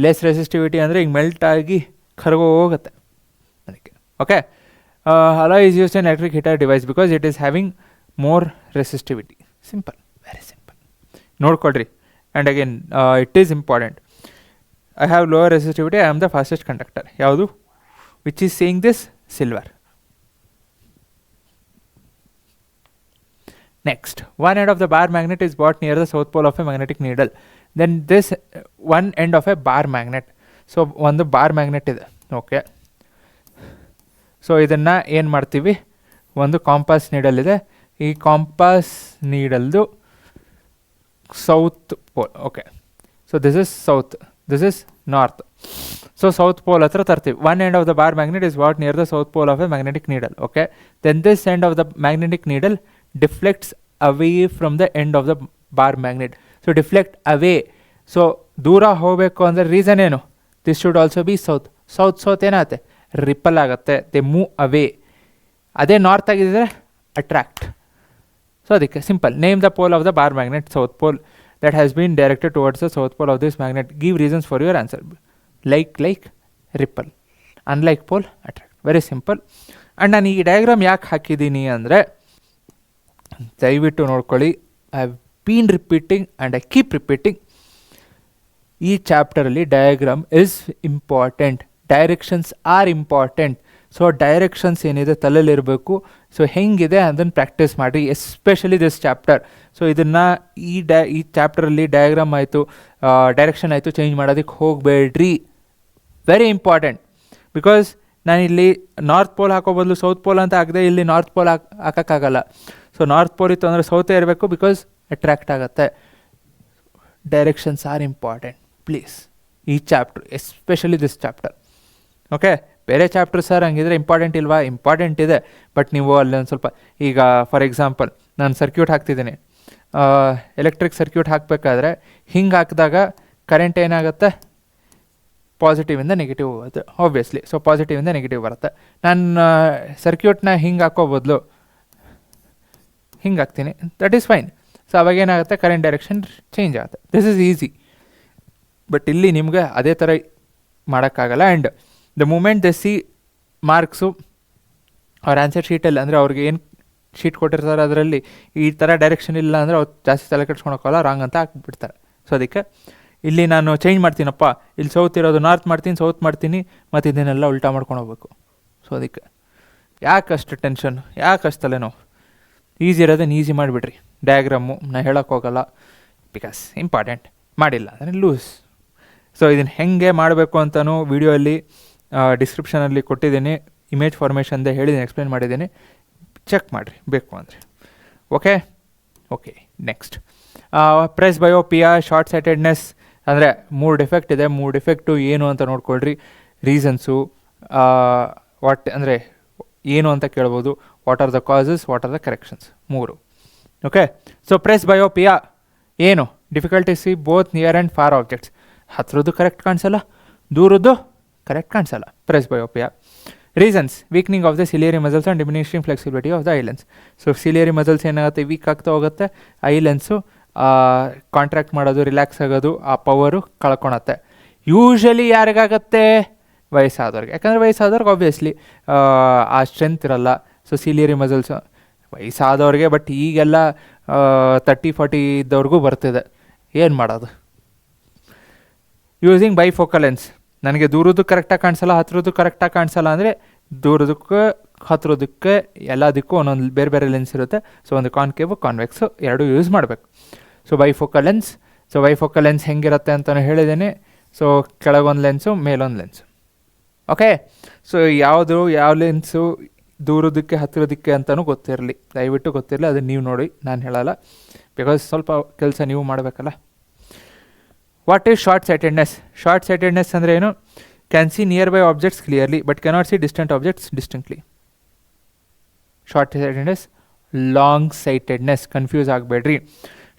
ಲೆಸ್ ರೆಸಿಸ್ಟಿವಿಟಿ ಅಂದರೆ ಈಗ ಮೆಲ್ಟ್ ಆಗಿ ಕರಗೋಗುತ್ತೆ ಅದಕ್ಕೆ. Okay, alloy is used in electric heater device because it is having more resistivity. Simple, very simple. ನೋಡ್ಕೊಳ್ರಿ. And again it is important. I have lower resistivity, I am the fastest conductor. ಯಾವುದು? Which is saying this? Silver. Next, one end of the bar magnet is brought near the south pole of a magnetic needle. Then this one end of a bar magnet. So ಒಂದು ಬಾರ್ ಮ್ಯಾಗ್ನೆಟ್ ಇದೆ. ಓಕೆ, ಸೊ ಇದನ್ನು ಏನು ಮಾಡ್ತೀವಿ, ಒಂದು ಕಾಂಪಾಸ್ ನೀಡಲ್ ಇದೆ. ಈ ಕಾಂಪಾಸ್ ನೀಡಲ್ದು south pole. Okay, so this is south, this is north. So south pole ಹತ್ರ ತರ್ತೀವಿ. One end of the bar magnet is what near the south pole of a magnetic needle. Okay, then this end of the magnetic needle deflects away from the end of the bar magnet. So deflect away, so ದೂರ ಹೋಗಬೇಕು ಅಂದರೆ ರೀಸನ್ ಏನು? This should also be south. South ಏನಾಗುತ್ತೆ? ರಿಪಲ್ ಆಗುತ್ತೆ, ದೇ ಮೂವ್ ಅವೇ. ಅದೇ ನಾರ್ತ್ ಆಗಿದ್ದರೆ ಅಟ್ರಾಕ್ಟ್. ಸೊ ಅದಕ್ಕೆ simple, name the pole of the bar magnet south pole that has been directed towards the south pole of this magnet. Give reasons for your answer. Like ripple, unlike pole attract. Very simple. And ನಾನು ಈ ಡಯಾಗ್ರಾಮ್ ಯಾಕೆ ಹಾಕಿದ್ದೀನಿ ಅಂದರೆ, ದಯವಿಟ್ಟು ನೋಡ್ಕೊಳ್ಳಿ, I have been repeating and I keep repeating. ಈ ಚಾಪ್ಟರಲ್ಲಿ diagram is important, directions are important. So directions ಏನಿದೆ ತಲೆಯಲ್ಲಿರಬೇಕು. ಸೊ ಹೆಂಗಿದೆ ಅದನ್ನು ಪ್ರಾಕ್ಟೀಸ್ ಮಾಡಿರಿ, ಎಸ್ಪೆಷಲಿ ದಿಸ್ ಚಾಪ್ಟರ್. ಸೊ ಇದನ್ನು ಈ ಚಾಪ್ಟರಲ್ಲಿ ಡಯಾಗ್ರಾಮ್ ಆಯಿತು, ಡೈರೆಕ್ಷನ್ ಆಯಿತು, ಚೇಂಜ್ ಮಾಡೋದಕ್ಕೆ ಹೋಗಬೇಡ್ರಿ. Very important. ಬಿಕಾಸ್ ನಾನಿಲ್ಲಿ ನಾರ್ತ್ ಪೋಲ್ ಹಾಕೋ ಬದಲು ಸೌತ್ ಪೋಲ್ ಅಂತ ಹಾಕಿದೆ, ಇಲ್ಲಿ ನಾರ್ತ್ ಪೋಲ್ ಹಾಕೋಕ್ಕಾಗಲ್ಲ. ಸೊ ನಾರ್ತ್ ಪೋಲ್ ಇತ್ತು ಅಂದರೆ ಸೌತೇ ಇರಬೇಕು, ಬಿಕಾಸ್ ಅಟ್ರಾಕ್ಟ್ ಆಗುತ್ತೆ. ಡೈರೆಕ್ಷನ್ಸ್ ಆರ್ ಇಂಪಾರ್ಟೆಂಟ್ ಪ್ಲೀಸ್, ಈ chapter especially this chapter. Okay, ಬೇರೆ ಚಾಪ್ಟರ್ ಸರ್ ಹಂಗಿದ್ರೆ ಇಂಪಾರ್ಟೆಂಟ್ ಇಲ್ವಾ? ಇಂಪಾರ್ಟೆಂಟ್ ಇದೆ, ಬಟ್ ನೀವು ಅಲ್ಲಿ ಒಂದು ಸ್ವಲ್ಪ, ಈಗ ಫಾರ್ ಎಕ್ಸಾಂಪಲ್ ನಾನು ಸರ್ಕ್ಯೂಟ್ ಹಾಕ್ತಿದ್ದೀನಿ, ಎಲೆಕ್ಟ್ರಿಕ್ ಸರ್ಕ್ಯೂಟ್ ಹಾಕಬೇಕಾದ್ರೆ ಹಿಂಗೆ ಹಾಕಿದಾಗ ಕರೆಂಟ್ ಏನಾಗುತ್ತೆ? ಪಾಸಿಟಿವಿಂದ ನೆಗೆಟಿವ್ ಹೋಗುತ್ತೆ ಆಬ್ವಿಯಸ್ಲಿ. ಸೊ ಪಾಸಿಟಿವಿಂದ ನೆಗೆಟಿವ್ ಬರುತ್ತೆ. ನಾನು ಸರ್ಕ್ಯೂಟ್ನ ಹಿಂಗೆ ಹಾಕೋ ಬದಲು ಹಿಂಗೆ ಹಾಕ್ತೀನಿ, ದಟ್ ಈಸ್ ಫೈನ್. ಸೊ ಅವಾಗ ಏನಾಗುತ್ತೆ? ಕರೆಂಟ್ ಡೈರೆಕ್ಷನ್ ಚೇಂಜ್ ಆಗುತ್ತೆ. This is easy. ಬಟ್ ಇಲ್ಲಿ ನಿಮ್ಗೆ ಅದೇ ಥರ ಮಾಡೋಕ್ಕಾಗಲ್ಲ. And the moment the see marks ಅವ್ರ ಆನ್ಸರ್ ಶೀಟಲ್ಲಿ, ಅಂದರೆ ಅವ್ರಿಗೆ ಏನು ಶೀಟ್ ಕೊಟ್ಟಿರ್ತಾರೆ ಅದರಲ್ಲಿ ಈ ಥರ ಡೈರೆಕ್ಷನ್ ಇಲ್ಲ ಅಂದರೆ ಅವ್ರು ಜಾಸ್ತಿ ತಲೆ ಕೆಡ್ಸ್ಕೊಳಕ್ಕಾಗಲ್ಲ, ರಾಂಗ್ ಅಂತ ಹಾಕ್ಬಿಡ್ತಾರೆ. ಸೊ ಅದಕ್ಕೆ ಇಲ್ಲಿ ನಾನು ಚೇಂಜ್ ಮಾಡ್ತೀನಪ್ಪ, ಇಲ್ಲಿ ಸೌತ್ ಇರೋದು ನಾರ್ತ್ ಮಾಡ್ತೀನಿ, ಸೌತ್ ಮಾಡ್ತೀನಿ, ಮತ್ತು ಇದನ್ನೆಲ್ಲ ಉಲ್ಟಾ ಮಾಡ್ಕೊಂಡು ಹೋಗ್ಬೇಕು. ಸೊ ಅದಕ್ಕೆ ಯಾಕಷ್ಟು ಟೆನ್ಷನ್, ಯಾಕಷ್ಟು ತಲೆನೋವು? ಈಸಿ ಇರೋದನ್ನು ಈಸಿ ಮಾಡಿಬಿಡ್ರಿ. ಡಯಾಗ್ರಾಮು ನಾನು ಹೇಳೋಕ್ಕೆ ಹೋಗಲ್ಲ, ಬಿಕಾಸ್ ಇಂಪಾರ್ಟೆಂಟ್. ಮಾಡಿಲ್ಲ ಅಂದರೆ ಲೂಸ್. ಸೊ ಇದನ್ನು ಹೆಂಗೆ ಮಾಡಬೇಕು ಅಂತಲೂ ವಿಡಿಯೋಲ್ಲಿ ಡಿಸ್ಕ್ರಿಪ್ಷನಲ್ಲಿ ಕೊಟ್ಟಿದ್ದೀನಿ, ಇಮೇಜ್ ಫಾರ್ಮೇಷನ್ದೇ ಹೇಳಿದ್ದೀನಿ, ಎಕ್ಸ್ಪ್ಲೇನ್ ಮಾಡಿದ್ದೀನಿ, ಚೆಕ್ ಮಾಡಿರಿ ಬೇಕು ಅಂದರೆ. Okay, next presbyopia, short sightedness. ಅಂದರೆ 3 ಡಿಫೆಕ್ಟ್ ಇದೆ. 3 ಡಿಫೆಕ್ಟು ಏನು ಅಂತ ನೋಡ್ಕೊಳ್ರಿ. ರೀಸನ್ಸು ವಾಟ್ ಅಂದರೆ ಏನು ಅಂತ ಕೇಳ್ಬೋದು. What are the causes, what are the corrections, 3. Okay, so presbyopia ಏನು? Difficulty see both near and far objects. ಹತ್ರದ್ದು ಕರೆಕ್ಟ್ ಕಾಣಿಸಲ್ಲ, ದೂರದ್ದು ಕರೆಕ್ಟ್ ಕಾಣಿಸಲ್ಲ. Presbyopia. Reasons: weakening of the ciliary muscles and diminishing flexibility of the eye lens. So ciliary muscles ಏನಾಗುತ್ತೆ? ವೀಕ್ ಆಗ್ತಾ ಹೋಗುತ್ತೆ. ಐ ಲೆನ್ಸು ಕಾಂಟ್ರಾಕ್ಟ್ ಮಾಡೋದು, ರಿಲ್ಯಾಕ್ಸ್ ಆಗೋದು, ಆ ಪವರು ಕಳ್ಕೊಳತ್ತೆ. ಯೂಶ್ವಲಿ ಯಾರಿಗಾಗತ್ತೆ? ವಯಸ್ಸಾದವ್ರಿಗೆ. ಯಾಕಂದರೆ ವಯಸ್ಸಾದವ್ರಿಗೆ ಆಬ್ವಿಯಸ್ಲಿ ಆ ಸ್ಟ್ರೆಂತ್ ಇರಲ್ಲ. ಸೊ ಸಿಲಿಯರಿ ಮಸಲ್ಸ್ ವಯಸ್ಸಾದವ್ರಿಗೆ, ಬಟ್ ಈಗೆಲ್ಲ 30-40 ಇದ್ದವ್ರಿಗೂ ಬರ್ತಿದೆ. ಏನು ಮಾಡೋದು? Using bifocal lens. ನನಗೆ ದೂರದ್ದು ಕರೆಕ್ಟಾಗಿ ಕಾಣಿಸಲ್ಲ, ಹತ್ರದ್ದು ಕರೆಕ್ಟಾಗಿ ಕಾಣಿಸಲ್ಲ ಅಂದರೆ ದೂರದಕ್ಕೆ ಹತ್ರದಕ್ಕೆ ಎಲ್ಲದಕ್ಕೂ ಒಂದೊಂದು ಬೇರೆ ಬೇರೆ ಲೆನ್ಸ್ ಇರುತ್ತೆ. ಸೊ ಒಂದು ಕಾನ್ಕೇವು, ಕಾನ್ವೆಕ್ಸು ಎರಡೂ ಯೂಸ್ ಮಾಡಬೇಕು. So bifocal lens. So bifocal lens ಹೆಂಗಿರುತ್ತೆ ಅಂತಲೂ ಹೇಳಿದ್ದೀನಿ. ಸೊ ಕೆಳಗೊಂದು ಲೆನ್ಸು, ಮೇಲೊಂದು ಲೆನ್ಸು. ಓಕೆ, ಸೊ ಯಾವ ಲೆನ್ಸು ದೂರದಕ್ಕೆ ಹತ್ತಿರದಕ್ಕೆ ಅಂತಲೂ ಗೊತ್ತಿರಲಿ, ದಯವಿಟ್ಟು ಗೊತ್ತಿರಲಿ. ಅದನ್ನು ನೀವು ನೋಡಿ, ನಾನು ಹೇಳಲ್ಲ, ಬಿಕಾಸ್ ಸ್ವಲ್ಪ ಕೆಲಸ ನೀವು ಮಾಡಬೇಕಲ್ಲ. What is short sightedness? Short sightedness ಅಂದರೆ ಏನು? Can see near by objects clearly but cannot see distant objects distinctly. Short sightedness, long sightedness, confuse ಆಗಬೇಡ್ರಿ.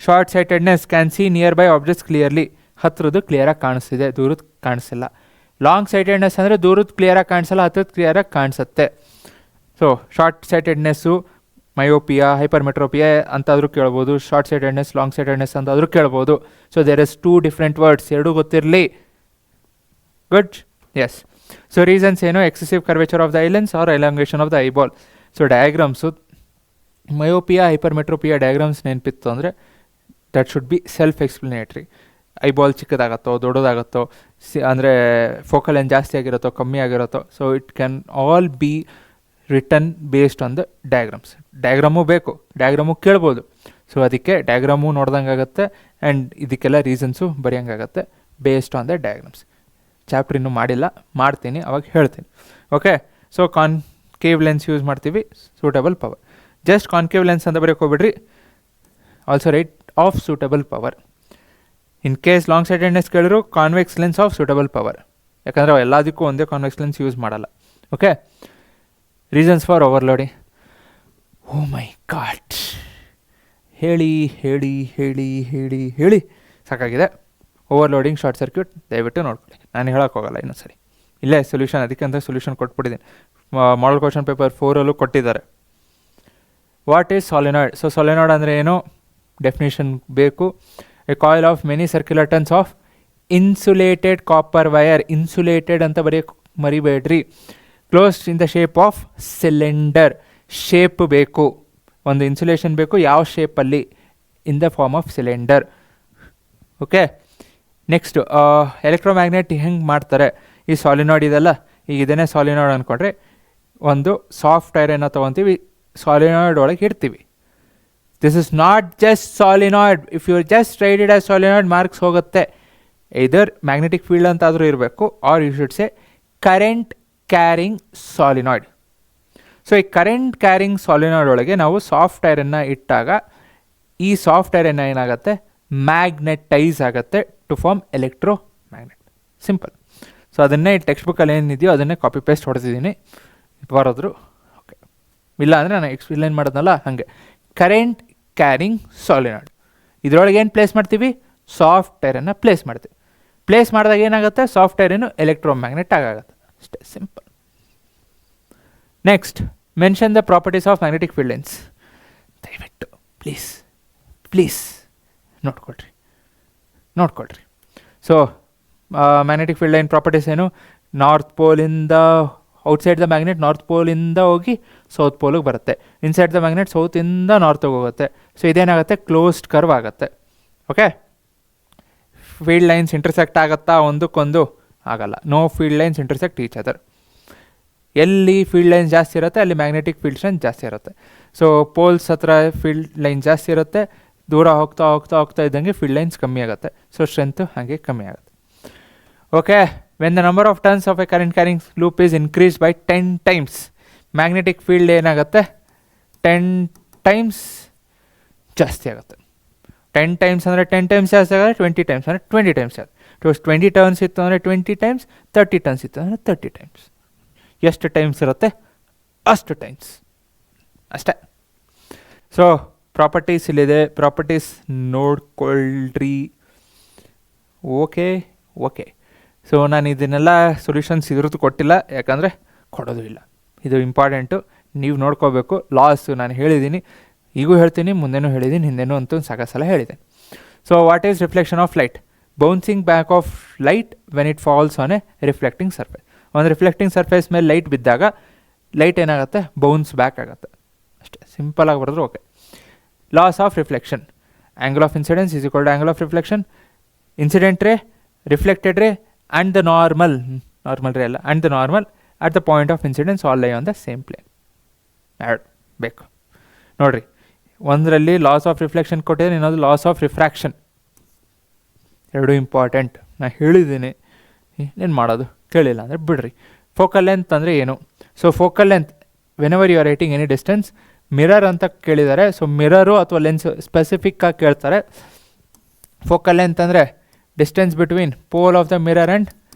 Short sightedness can see near by objects clearly, ಹತ್ರದ್ದು ಕ್ಲಿಯರಾಗಿ ಕಾಣಿಸ್ತಿದೆ, ದೂರದ್ದು ಕಾಣಿಸಿಲ್ಲ. ಲಾಂಗ್ ಸೈಟೆಡ್ನೆಸ್ ಅಂದರೆ ದೂರದ್ದು ಕ್ಲಿಯರಾಗಿ ಕಾಣಿಸಲ್ಲ, ಹತ್ರದ್ದು ಕ್ಲಿಯರಾಗಿ ಕಾಣಿಸುತ್ತೆ. So short sightedness myopia, hypermetropia ಅಂತಾದರೂ ಕೇಳ್ಬೋದು. ಶಾರ್ಟ್ ಸೈಟೆಡ್ನೆಸ್, ಲಾಂಗ್ ಸೈಟೆಡ್ನೆಸ್ ಅಂತಾದರೂ ಕೇಳ್ಬೋದು. So there is 2 different words, ಎರಡೂ ಗೊತ್ತಿರಲಿ. Good, yes. ಸೊ ರೀಸನ್ಸ್ ಏನು? Excessive curvature of the eye lens or elongation of the eyeball. So diagrams myopia, hypermetropia diagrams ನೆನಪಿತ್ತು ಅಂದರೆ that should be self explanatory. Eyeball ಚಿಕ್ಕದಾಗತ್ತೋ ದೊಡ್ಡದಾಗತ್ತೋ, ಅಂದರೆ ಫೋಕಲ್ ಲೆಂತ್ ಜಾಸ್ತಿ ಆಗಿರುತ್ತೋ ಕಮ್ಮಿ ಆಗಿರುತ್ತೋ, so it can all be written based on the diagrams. Diagram ಬೇಕು, ಡಯಾಗ್ರಾಮು ಕೇಳ್ಬೋದು. ಸೊ ಅದಕ್ಕೆ ಡಯಾಗ್ರಾಮು ನೋಡ್ದಂಗೆ ಆಗುತ್ತೆ ಆ್ಯಂಡ್ ಇದಕ್ಕೆಲ್ಲ ರೀಸನ್ಸು ಬರೆಯೋಂಗಾಗತ್ತೆ based on the diagrams. Chapter ಇನ್ನೂ ಮಾಡಿಲ್ಲ, ಮಾಡ್ತೀನಿ, ಅವಾಗ ಹೇಳ್ತೀನಿ. Okay, so concave lens use ಮಾಡ್ತೀವಿ, suitable power. Just concave lens ಅಂತ ಬರೆಯೋಕೆ ಹೋಗ್ಬಿಡ್ರಿ. Also write of suitable power. In case long sightedness ಕೇಳಿದ್ರು convex lens of suitable power, ಯಾಕಂದರೆ ಎಲ್ಲದಕ್ಕೂ ಒಂದೇ ಕಾನ್ವೆಕ್ಸ್ ಲೆನ್ಸ್ ಯೂಸ್ ಮಾಡಲ್ಲ. Okay, reasons for overloading. Oh my god, ಹೇಳಿ ಹೇಳಿ ಹೇಳಿ ಹೇಳಿ ಹೇಳಿ ಸಾಕಾಗಿದೆ. ಓವರ್ಲೋಡಿಂಗ್, ಶಾರ್ಟ್ ಸರ್ಕ್ಯೂಟ್ ದಯವಿಟ್ಟು ನೋಡ್ಕೊಳ್ಳಿ, ನಾನು ಹೇಳೋಕ್ಕೆ ಹೋಗಲ್ಲ ಇನ್ನೊಂದು ಸರಿ. ಇಲ್ಲೇ ಸೊಲ್ಯೂಷನ್, ಅದಕ್ಕೆ ಅಂತ ಸೊಲ್ಯೂಷನ್ ಕೊಟ್ಬಿಟ್ಟಿದ್ದೀನಿ. ಮಾಡಲ್ ಕ್ವಶನ್ ಪೇಪರ್ 4 ಕೊಟ್ಟಿದ್ದಾರೆ. What is solenoid? So solenoid ಅಂದರೆ ಏನು, ಡೆಫಿನೇಷನ್ ಬೇಕು. A coil of many circular turns of insulated copper wire. Insulated ಅಂತ ಮರಿಬೇಡ್ರಿ. Closed in the shape of cylinder. Shape ಬೇಕು, ಒಂದು ಇನ್ಸುಲೇಷನ್ ಬೇಕು. ಯಾವ ಶೇಪಲ್ಲಿ? In the form of cylinder. Okay, next electromagnet ಹೆಂಗೆ ಮಾಡ್ತಾರೆ? ಈ ಸಾಲಿನಾಯ್ಡ್ ಇದೆಲ್ಲ, ಈಗ ಇದನ್ನೇ ಸಾಲಿನಾಯ್ಡ್ ಅಂದ್ಕೊಂಡ್ರೆ ಒಂದು ಸಾಫ್ಟ್ ಐರನ್ನ ತೊಗೊತೀವಿ, ಸಾಲಿನಾಯ್ಡ್ ಒಳಗೆ ಇಡ್ತೀವಿ. This is not just solenoid. If you just write it as solenoid marks ಹೋಗುತ್ತೆ. ಇದರ್ ಮ್ಯಾಗ್ನೆಟಿಕ್ ಫೀಲ್ಡ್ ಅಂತಾದರೂ ಇರಬೇಕು, or you should say current carrying solenoid. So ಈ ಕರೆಂಟ್ ಕ್ಯಾರಿಂಗ್ ಸಾಲಿನಾಯ್ಡ್ ಒಳಗೆ ನಾವು ಸಾಫ್ಟ್ ಐರನ್ನ ಇಟ್ಟಾಗ ಈ ಸಾಫ್ಟ್ ಐರನ್ನ ಏನಾಗುತ್ತೆ, ಮ್ಯಾಗ್ನೆಟೈಸ್ ಆಗುತ್ತೆ to form electromagnet. Simple. So ಅದನ್ನೇ ಟೆಕ್ಸ್ಟ್ ಬುಕ್ಕಲ್ಲಿ ಏನಿದೆಯೋ ಅದನ್ನೇ ಕಾಪಿ ಪೇಸ್ಟ್ ಹೊಡೆದಿದ್ದೀನಿ, ಬರೋದ್ರು. ಓಕೆ, ಇಲ್ಲ ಅಂದರೆ ನಾನು ಎಕ್ಸ್ಪ್ಲೇನ್ ಮಾಡೋದಲ್ಲ ಹಾಗೆ. ಕರೆಂಟ್ ಕ್ಯಾರಿಂಗ್ ಸಾಲಿನಾಯ್ಡ್, ಇದರೊಳಗೆ ಏನು ಪ್ಲೇಸ್ ಮಾಡ್ತೀವಿ? ಸಾಫ್ಟ್ ಐರನ್ನ ಪ್ಲೇಸ್ ಮಾಡ್ತೀವಿ. ಪ್ಲೇಸ್ ಮಾಡಿದಾಗ ಏನಾಗುತ್ತೆ, ಸಾಫ್ಟ್ ಐರನ್ನು ಎಲೆಕ್ಟ್ರೋ ಮ್ಯಾಗ್ನೆಟ್ ಆಗುತ್ತೆ. ಅಷ್ಟೇ, simple. Next, mention the properties of magnetic field lines. ದಯವಿಟ್ಟು ಪ್ಲೀಸ್ ನೋಡ್ಕೊಳ್ರಿ. So magnetic field line properties ಏನು? ನಾರ್ತ್ ಪೋಲಿಂದ ಔಟ್ಸೈಡ್ ದ ಮ್ಯಾಗ್ನೆಟ್ ನಾರ್ತ್ ಪೋಲಿಂದ ಹೋಗಿ ಸೌತ್ ಪೋಲಿಗೆ ಬರುತ್ತೆ. ಇನ್ಸೈಡ್ ದ ಮ್ಯಾಗ್ನೆಟ್ ಸೌತಿಂದ ನಾರ್ತಿಗೆ ಹೋಗುತ್ತೆ. ಸೊ ಇದೇನಾಗುತ್ತೆ, ಕ್ಲೋಸ್ಡ್ ಕರ್ವ್ ಆಗುತ್ತೆ. ಓಕೆ, ಫೀಲ್ಡ್ ಲೈನ್ಸ್ ಇಂಟರ್ಸೆಕ್ಟ್ ಆಗುತ್ತಾ ಒಂದಕ್ಕೊಂದು? ಆಗಲ್ಲ. No field lines intersect each other. ಎಲ್ಲಿ ಫೀಲ್ಡ್ ಲೈನ್ಸ್ ಜಾಸ್ತಿ ಇರುತ್ತೆ ಅಲ್ಲಿ ಮ್ಯಾಗ್ನೆಟಿಕ್ ಫೀಲ್ಡ್ ಸ್ಟ್ರೆಂತ್ ಜಾಸ್ತಿ ಇರುತ್ತೆ. ಸೊ ಪೋಲ್ಸ್ ಹತ್ರ ಫೀಲ್ಡ್ ಲೈನ್ ಜಾಸ್ತಿ ಇರುತ್ತೆ, ದೂರ ಹೋಗ್ತಾ ಇದ್ದಂಗೆ ಫೀಲ್ಡ್ ಲೈನ್ಸ್ ಕಮ್ಮಿ ಆಗುತ್ತೆ. ಸೊ ಸ್ಟ್ರೆಂತು ಹಾಗೆ ಕಮ್ಮಿ ಆಗುತ್ತೆ. Okay, when the number of turns of a current carrying loop is increase by 10 times, magnetic field ಏನಾಗುತ್ತೆ, 10 times ಜಾಸ್ತಿ ಆಗುತ್ತೆ. 10 times ಅಂದರೆ 10 times ಜಾಸ್ತಿ ಆಗುತ್ತೆ, 20 times ಅಂದರೆ 20 times ಆಗುತ್ತೆ. 20 ಟರ್ನ್ಸ್ ಇತ್ತು ಅಂದರೆ 20 times, 30 ಟರ್ನ್ಸ್ ಇತ್ತು ಅಂದರೆ 30 times. ಎಷ್ಟು ಟೈಮ್ಸ್ ಇರುತ್ತೆ ಅಷ್ಟು ಟೈಮ್ಸ್ ಅಷ್ಟೇ. ಸೊ ಪ್ರಾಪರ್ಟೀಸ್ ಇಲ್ಲಿದೆ, ಪ್ರಾಪರ್ಟೀಸ್ ನೋಡ್ಕೊಳ್ರಿ. ಓಕೆ. ಸೊ ನಾನು ಇದನ್ನೆಲ್ಲ ಸೊಲ್ಯೂಷನ್ಸ್ ಇದ್ರದ್ದು ಕೊಟ್ಟಿಲ್ಲ, ಯಾಕಂದರೆ ಕೊಡೋದು ಇಲ್ಲ. ಇದು ಇಂಪಾರ್ಟೆಂಟು, ನೀವು ನೋಡ್ಕೋಬೇಕು. ಲಾಸು ನಾನು ಹೇಳಿದ್ದೀನಿ, ಈಗೂ ಹೇಳ್ತೀನಿ, ಮುಂದೆನೂ ಹೇಳಿದ್ದೀನಿ, ಹಿಂದೆನೂ ಅಂತೂ ಸಾಕಷ್ಟು ಸಲ ಹೇಳಿದ್ದೇನೆ. So what is reflection of light? Bouncing back of light when it falls on a reflecting surface. ಒಂದು ರಿಫ್ಲೆಕ್ಟಿಂಗ್ ಸರ್ಫೇಸ್ ಮೇಲೆ ಲೈಟ್ ಬಿದ್ದಾಗ ಲೈಟ್ ಏನಾಗುತ್ತೆ, ಬೌನ್ಸ್ ಬ್ಯಾಕ್ ಆಗುತ್ತೆ. ಅಷ್ಟೇ, ಸಿಂಪಲಾಗಿ ಬರೆದ್ರು okay. Laws of reflection. Angle of incidence is equal to angle of reflection. Incident ray, reflected ray and the normal ray ಅಲ್ಲ, and the normal at the point of incidence all lie on the same plane. ಎರಡು ಬೇಕು ನೋಡಿರಿ. ಒಂದರಲ್ಲಿ ಲಾಸ್ ಆಫ್ ರಿಫ್ಲೆಕ್ಷನ್ ಕೊಟ್ಟಿದ್ದೀನಿ, ಇನ್ನೊಂದು ಲಾಸ್ ಆಫ್ ರಿಫ್ರ್ಯಾಕ್ಷನ್. ಎರಡೂ ಇಂಪಾರ್ಟೆಂಟ್, ನಾನು ಹೇಳಿದ್ದೀನಿ. ಏನು ಮಾಡೋದು, ಕೇಳಿಲ್ಲ ಅಂದರೆ ಬಿಡ್ರಿ. ಫೋಕಲ್ ಲೆಂತ್ ಅಂದರೆ ಏನು? So focal length whenever you are writing any distance, mirror ಅಂತ ಕೇಳಿದ್ದಾರೆ. ಸೊ ಮಿರರು ಅಥವಾ ಲೆನ್ಸ್ ಸ್ಪೆಸಿಫಿಕ್ಕಾಗಿ ಕೇಳ್ತಾರೆ. ಫೋಕಲ್ ಲೆಂತ್ ಅಂದರೆ distance between pole of the mirror and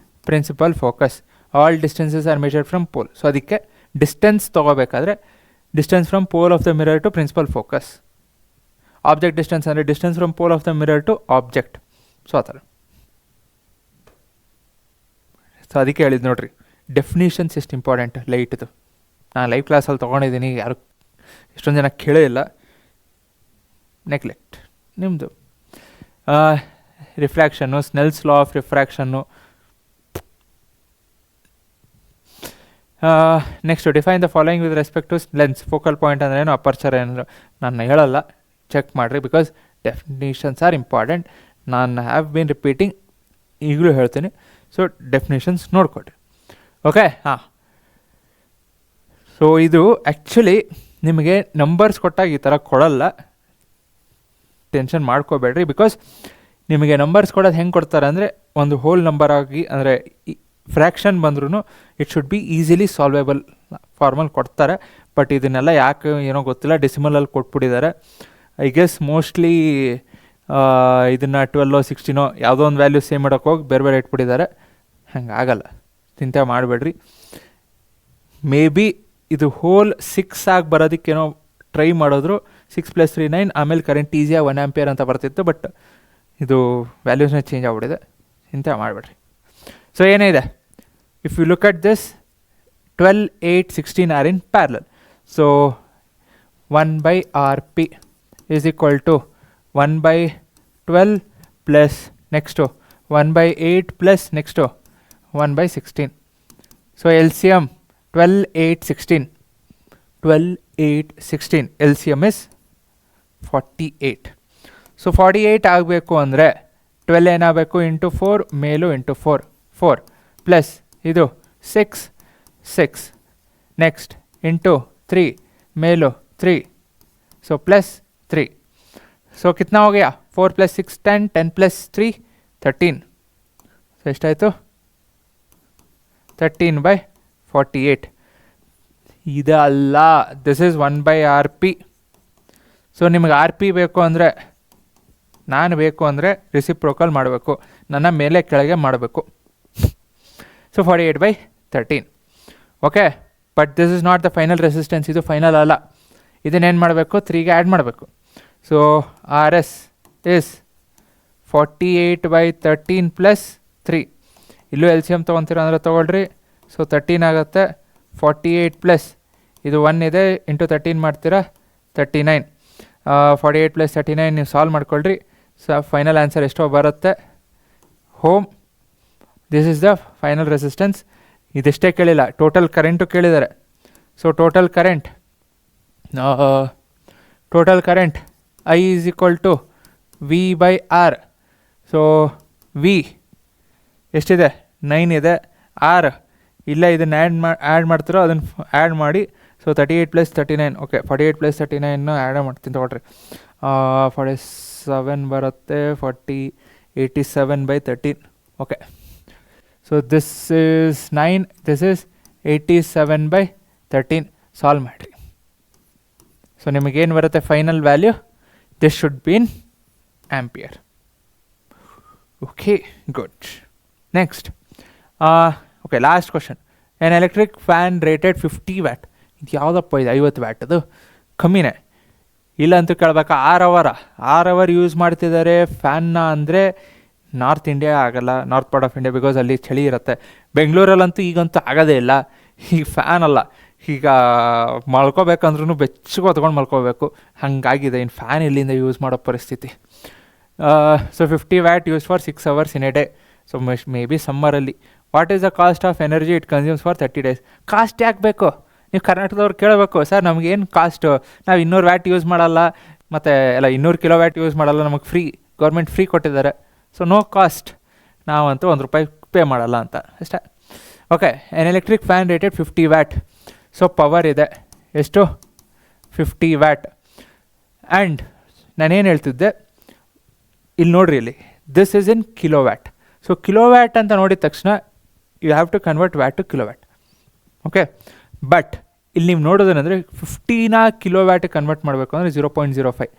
principal focus. All distances are measured from pole. So ಅದಕ್ಕೆ ಡಿಸ್ಟೆನ್ಸ್ ತೊಗೋಬೇಕಾದ್ರೆ distance from pole of the mirror to principal focus. Object distance ಅಂದರೆ distance from pole of the mirror to object. So ಆ ಥರ. ಸೊ ಅದಕ್ಕೆ ಹೇಳಿದ್ದು ನೋಡಿರಿ, ಡೆಫಿನಿಷನ್ಸ್ ಎಷ್ಟು ಇಂಪಾರ್ಟೆಂಟ್ ಲೈಟ್ದು. ನಾನು ಲೈವ್ ಕ್ಲಾಸಲ್ಲಿ ತೊಗೊಂಡಿದ್ದೀನಿ, ಯಾರು ಎಷ್ಟೊಂದು ಜನ ಕೇಳಿಲ್ಲ. ನೆಗ್ಲೆಕ್ಟ್ ನಿಮ್ಮದು. Refraction, Snell's law of refraction. Next define the following with respect to lens. Focal point ಅಂದರೆ ಏನು, ಅಪರ್ಚರ್ ಏನಾದ್ರು ನಾನು ಹೇಳಲ್ಲ, ಚೆಕ್ ಮಾಡಿರಿ, ಬಿಕಾಸ್ ಡೆಫಿನಿಷನ್ಸ್ ಆರ್ ಇಂಪಾರ್ಟೆಂಟ್. ನಾನು ಹ್ಯಾವ್ ಬೀನ್ ರಿಪೀಟಿಂಗ್, ಈಗಲೂ ಹೇಳ್ತೀನಿ. ಸೊ ಡೆಫಿನೇಷನ್ಸ್ ನೋಡ್ಕೊಡ್ರಿ. ಓಕೆ. ಹಾಂ, ಸೊ ಇದು ಆ್ಯಕ್ಚುಲಿ ನಿಮಗೆ ನಂಬರ್ಸ್ ಕೊಟ್ಟಾಗ ಈ ಥರ ಕೊಡಲ್ಲ, ಟೆನ್ಷನ್ ಮಾಡ್ಕೋಬೇಡ್ರಿ. ಬಿಕಾಸ್ ನಿಮಗೆ ನಂಬರ್ಸ್ ಕೊಡೋದು ಹೆಂಗೆ ಕೊಡ್ತಾರೆ ಅಂದರೆ, ಒಂದು ಹೋಲ್ ನಂಬರ್ ಆಗಿ, ಅಂದರೆ ಫ್ರ್ಯಾಕ್ಷನ್ ಬಂದ್ರೂ ಇಟ್ ಶುಡ್ ಬಿ ಈಸಿಲಿ ಸಾಲ್ವೇಬಲ್ ಫಾರ್ಮಲ್ಲಿ ಕೊಡ್ತಾರೆ. ಬಟ್ ಇದನ್ನೆಲ್ಲ ಯಾಕೆ ಏನೋ ಗೊತ್ತಿಲ್ಲ, ಡೆಸಿಮಲಲ್ಲಿ ಕೊಟ್ಬಿಟ್ಟಿದ್ದಾರೆ. ಐ ಗೆಸ್ ಮೋಸ್ಟ್ಲಿ ಇದನ್ನು 12 16 ಯಾವುದೋ ಒಂದು ವ್ಯಾಲ್ಯೂ ಸೇವ್ ಮಾಡೋಕ್ಕೆ ಹೋಗಿ ಬೇರೆ ಬೇರೆ ಇಟ್ಬಿಟ್ಟಿದ್ದಾರೆ. ಹಂಗೆ ಆಗಲ್ಲ, ಚಿಂತೆ ಮಾಡಬೇಡ್ರಿ. ಮೇ ಬಿ ಇದು ಹೋಲ್ 6 ಆಗಿ ಬರೋದಕ್ಕೇನೋ ಟ್ರೈ ಮಾಡಿದ್ರು. 6 + 3 9, ಆಮೇಲೆ ಕರೆಂಟ್ ಈಸಿಯಾಗಿ 1 ಆಂಪಿಯರ್ ಅಂತ ಬರ್ತಿತ್ತು. ಬಟ್ ಇದು ವ್ಯಾಲ್ಯೂಸ್ನ ಚೇಂಜ್ ಆಗ್ಬಿಟ್ಟಿದೆ, ಚಿಂತೆ ಮಾಡಬೇಡ್ರಿ. ಸೊ ಏನೇ ಇದೆ, if you look at this 12 8 16 are in parallel. So 1/Rp is equal to 1/12 plus next 1/8 plus next 1/16. So LCM 12 8 16, 12 8 16 LCM is 48. So 48 ಆಗಬೇಕು ಅಂದರೆ 12 ಏನಾಗಬೇಕು ಇಂಟು 4 ಮೇಲು ಇಂಟು 4 4 ಪ್ಲಸ್ ಇದು 6 6 ನೆಕ್ಸ್ಟ್ ಇಂಟು 3 ಮೇಲು 3, ಸೊ ಪ್ಲಸ್ 3. ಸೊ ಕಿತ್ನಾ हो गया 4 + 6 10, 10 + 3 13. ಸೊ ಎಷ್ಟಾಯಿತು 13/48. ಇದಲ್ಲ, ದಿಸ್ ಈಸ್ 1/Rp. ಸೊ ನಿಮಗೆ RP ಬೇಕು ಅಂದರೆ, ನಾನು ಬೇಕು ಅಂದರೆ ರೆಸಿಪ್ರೋಕಲ್ ಮಾಡಬೇಕು, ನನ್ನ ಮೇಲೆ ಕೆಳಗೆ ಮಾಡಬೇಕು. So 48/13. Okay, but this is not the final resistance, ಇದು ಫೈನಲ್ ಅಲ್ಲ. ಇದನ್ನೇನು ಮಾಡಬೇಕು, 3ಗೆ ಆ್ಯಡ್ ಮಾಡಬೇಕು. So RS is 48/13 plus 3. ಇಲ್ಲೂ LCM ತೊಗೊತೀರ ಅಂದರೆ ತೊಗೊಳ್ರಿ. ಸೊ 13 ಆಗುತ್ತೆ. 48 ಪ್ಲಸ್ ಇದು 1 ಇದೆ, ಇಂಟು 13 ಮಾಡ್ತೀರಾ 39. 48 + 39 ನೀವು ಸಾಲ್ವ್ ಮಾಡ್ಕೊಳ್ರಿ. ಸೊ ಫೈನಲ್ ಆನ್ಸರ್ ಎಷ್ಟೋ ಬರುತ್ತೆ. Ohm, this is the final resistance. ಇದಿಷ್ಟೇ ಕೇಳಿಲ್ಲ, ಟೋಟಲ್ ಕರೆಂಟು ಕೇಳಿದ್ದಾರೆ. So total current I is equal to V/R. So V ಎಷ್ಟಿದೆ, 9 ಇದೆ. R ಇಲ್ಲ, ಇದನ್ನು ಆ್ಯಡ್ ಮಾಡ್ತಿರೋ ಅದನ್ನು ಆ್ಯಡ್ ಮಾಡಿ. ಸೊ 38 + 39. ಓಕೆ, 48 + 39 ಆ್ಯಡ್ ಮಾಡ್ತೀನಿ ತೊಗೊಳ್ರಿ. 47 ಬರುತ್ತೆ. 87/13. Okay, so this is 9, this is 87/13. Solve ಮಾಡಿರಿ. ಸೊ ನಿಮಗೇನು ಬರುತ್ತೆ final value? This should be in ampere. Okay, good. Next, okay, last question. N electric fan rated 50 watt. ಇದು ಯಾವುದಪ್ಪ ಇದು? 50 ವ್ಯಾಟ್. ಅದು ಕಮ್ಮಿನೇ ಇಲ್ಲ ಅಂತೂ ಕೇಳಬೇಕಾ? 6 ಅವರ್ ಯೂಸ್ ಮಾಡ್ತಿದ್ದಾರೆ ಫ್ಯಾನ್ನ ಅಂದರೆ ನಾರ್ತ್ ಇಂಡಿಯಾ ಆಗಲ್ಲ, north part of India, because ಅಲ್ಲಿ ಚಳಿ ಇರುತ್ತೆ. ಬೆಂಗಳೂರಲ್ಲಂತೂ ಈಗಂತೂ ಆಗೋದೇ ಇಲ್ಲ. ಈಗ ಫ್ಯಾನ್ ಅಲ್ಲ, ಈಗ ಮಲ್ಕೋಬೇಕಂದ್ರೂ ಬೆಚ್ಚಗೆ ಹೊತ್ಕೊಂಡು ಮಲ್ಕೋಬೇಕು, ಹಾಗಾಗಿದೆ. ಇನ್ನು ಫ್ಯಾನ್ ಇಲ್ಲಿಂದ ಯೂಸ್ ಮಾಡೋ ಪರಿಸ್ಥಿತಿ. So 50 watt use for 6 hours in a day. So may be ಸಮ್ಮರಲ್ಲಿ. What is the cost of energy it consumes for 30 days? Cost ಯಾಕೆ ಬೇಕು? ನೀವು ಕರ್ನಾಟಕದವ್ರು ಕೇಳಬೇಕು, ಸರ್ ನಮಗೇನು ಕಾಸ್ಟು, ನಾವು 200 ವ್ಯಾಟ್ ಯೂಸ್ ಮಾಡಲ್ಲ, ಮತ್ತು ಎಲ್ಲ 200 ಕಿಲೋ ವ್ಯಾಟ್ ಯೂಸ್ ಮಾಡಲ್ಲ, ನಮಗೆ ಫ್ರೀ, ಗೌರ್ಮೆಂಟ್ ಫ್ರೀ ಕೊಟ್ಟಿದ್ದಾರೆ. ಸೊ ನೋ ಕಾಸ್ಟ್, ನಾವಂತೂ ₹1 ಪೇ ಮಾಡಲ್ಲ ಅಂತ ಅಷ್ಟೇ. Okay, N electric fan rated 50 watt. So power ಇದೆ ಎಷ್ಟು? 50 ವ್ಯಾಟ್. ಆ್ಯಂಡ್ ನಾನೇನು ಹೇಳ್ತಿದ್ದೆ, ಇಲ್ಲಿ ನೋಡ್ರಿ, ಇಲ್ಲಿ this is in kilowatt. So kilowatt ಅಂತ ನೋಡಿದ ತಕ್ಷಣ you have to convert watt to kilowatt. Okay, but ಇಲ್ಲಿ ನೀವು ನೋಡೋದೇನೆಂದರೆ 50ನ ಕಿಲೋ ವ್ಯಾಟಿಗೆ ಕನ್ವರ್ಟ್ ಮಾಡಬೇಕು ಅಂದರೆ 0.05.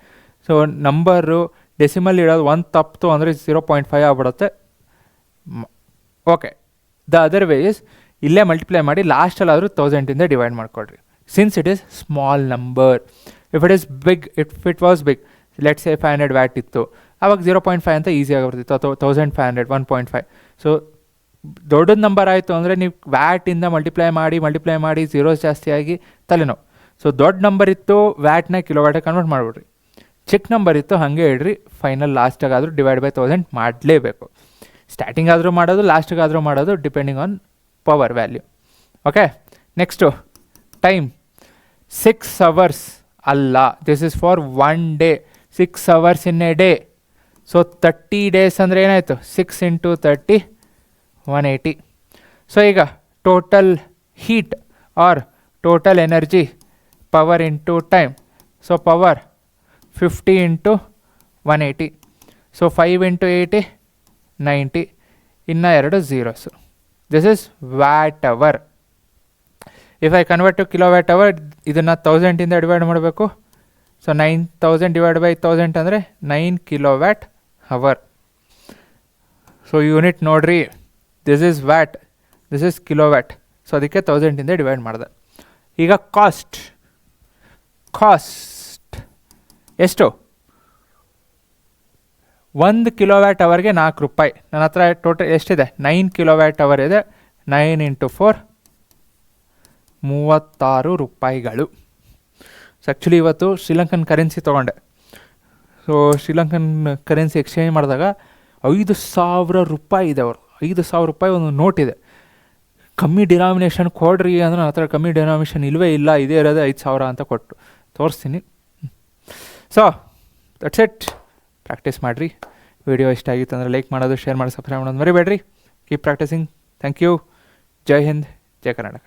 ಸೊ ನಂಬರು ಡೆಸಿಮಲ್ ಇಡೋದು 1 ತಪ್ಪಿತು ಅಂದರೆ 0.5 ಆಗ್ಬಿಡುತ್ತೆ. Okay, the other way is ಇಲ್ಲೇ ಮಲ್ಟಿಪ್ಲೈ ಮಾಡಿ ಲಾಸ್ಟಲ್ಲಾದರೂ 1000ಇಂದ ಡಿವೈಡ್ ಮಾಡ್ಕೊಳ್ರಿ, since it is small number. If it is big, if it was big, let's say 500 watt ಇತ್ತು, ಆವಾಗ 0.5 ಅಂತ ಈಸಿಯಾಗಿ ಬರ್ತಿತ್ತು, ಅಥವಾ 1500 1.5. ಸೊ ದೊಡ್ಡದು ನಂಬರ್ ಆಯಿತು ಅಂದರೆ ನೀವು ವ್ಯಾಟಿಂದ ಮಲ್ಟಿಪ್ಲೈ ಮಾಡಿ ಝೀರೋಸ್ ಜಾಸ್ತಿಯಾಗಿ ತಲೆನೋವು. ಸೊ ದೊಡ್ಡ ನಂಬರ್ ಇತ್ತು, ವ್ಯಾಟ್ನ ಕಿಲೋ ವ್ಯಾಟಿಗೆ ಕನ್ವರ್ಟ್ ಮಾಡಿಬಿಡ್ರಿ. ಚಿಕ್ಕ ನಂಬರ್ ಇತ್ತು ಹಾಗೆ ಇಡ್ರಿ, ಫೈನಲ್ ಲಾಸ್ಟಾಗಾದರೂ ಡಿವೈಡ್ ಬೈ 1000 ಮಾಡಲೇಬೇಕು. ಸ್ಟಾರ್ಟಿಂಗ್ ಆದರೂ ಮಾಡೋದು, ಲಾಸ್ಟಿಗಾದರೂ ಮಾಡೋದು, depending on power value. Okay, next time. 6 hours ಅಲ್ಲ, this is for 1 day. 6 hours in a day. So 30 days ಅಂದರೆ ಏನಾಯಿತು? 6 × 30 180. ಸೊ ಈಗ total heat or total energy, power into time. So power 50 × 180. So 5 × 80 90. ಇನ್ನು 2 zeros. This is watt hour. If I convert to kilowatt hour, ಇದನ್ನು 1000ಇಂದ ಡಿವೈಡ್ ಮಾಡಬೇಕು. ಸೊ 9000 ಡಿವೈಡ್ ಬೈ 1000 ಅಂದರೆ 9 ಕಿಲೋವ್ಯಾಟ್ ಅವರ್. ಸೊ ಯೂನಿಟ್ ನೋಡ್ರಿ, this is watt, this is kilowatt. So ಅದಕ್ಕೆ 1000ಇಂದ ಡಿವೈಡ್ ಮಾಡಿದೆ. ಈಗ ಕಾಸ್ಟ್ ಎಷ್ಟು? 1 ಕಿಲೋವ್ಯಾಟ್ ಅವರ್ಗೆ 4 ರೂಪಾಯಿ. ನನ್ನ ಹತ್ರ ಟೋಟಲ್ ಎಷ್ಟಿದೆ? 9 ಕಿಲೋವ್ಯಾಟ್ ಅವರ್ ಇದೆ. 9 × 4 36 ರೂಪಾಯಿಗಳು. ಸೊ ಆ್ಯಕ್ಚುಲಿ ಇವತ್ತು ಶ್ರೀಲಂಕನ್ ಕರೆನ್ಸಿ ತೊಗೊಂಡೆ. ಸೊ ಶ್ರೀಲಂಕನ್ ಕರೆನ್ಸಿ ಎಕ್ಸ್ಚೇಂಜ್ ಮಾಡಿದಾಗ 5,000 ರೂಪಾಯಿ ಇದೆ. ಅವರು 5,000 ರೂಪಾಯಿ ಒಂದು ನೋಟ್ ಇದೆ. ಕಮ್ಮಿ ಡಿನಾಮಿನೇಷನ್ ಕೊಡ್ರಿ ಅಂದರೆ ನನ್ನ ಹತ್ರ ಕಮ್ಮಿ ಡಿನಾಮಿನೇಷನ್ ಇಲ್ಲವೇ ಇಲ್ಲ, ಇದೇ ಇರೋದೇ 5,000 ಅಂತ ಕೊಟ್ಟು ತೋರಿಸ್ತೀನಿ. So that's it. ಪ್ರಾಕ್ಟೀಸ್ ಮಾಡಿರಿ. ವಿಡಿಯೋ ಇಷ್ಟ ಆಗಿತ್ತು ಅಂದರೆ ಲೈಕ್ ಮಾಡೋದು, ಶೇರ್ ಮಾಡಿ, ಸಬ್ಸ್ಕ್ರೈಬ್ ಮಾಡೋದು ಮರಿಬೇಡ್ರಿ. Keep practicing. Thank you. ಜೈ ಹಿಂದ್, ಜೈ ಕರ್ನಾಟಕ.